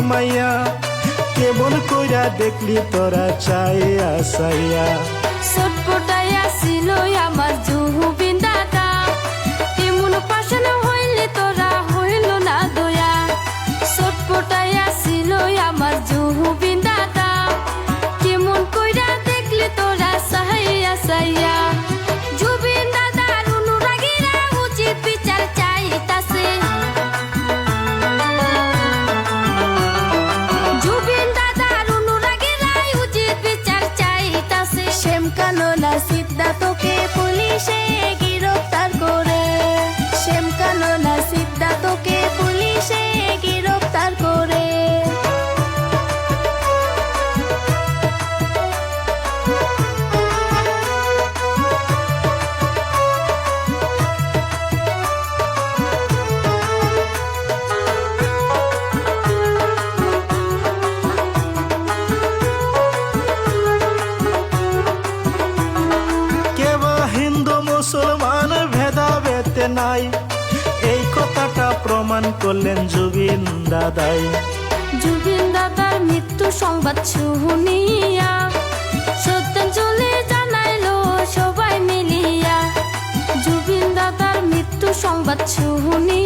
মাইয়া কেমন কইরা দেখলি তোরা চাইয়া চাইয়া ছটপটাইয়া ছিল আমার জুবিন দাদা এমন পাশান হইলে তোরা হইল না দয়া ছটপটাইয়া ছিল আমার জুবিন দাদা কেমন কইরা দেখলি তোরা চাইয়া চাইয়া জুবিন দাদার অনুরাগীরা উচিত বিচার চাইতাছে জুবিন দাদার অনুরাগীরা উচিত বিচার চাইতাছে শ্যামকাননা সিদ্ধার্থকে পুলিশে গ্রেফতার করে শ্যামকাননা সিদ্ধার্থকে পুলিশে গ্রেফতার করে মুসলমান ভেদাভেদে নাই এই কথাটা প্রমাণ করলেন জুবিন দাদাই জুবিন দাদার মৃত্যু সংবাদ শুনিয়া শ্রদ্ধাঞ্জলি জানাইলো সবাই মিলিয়া জুবিন দাদার মৃত্যু সংবাদ শুনিয়া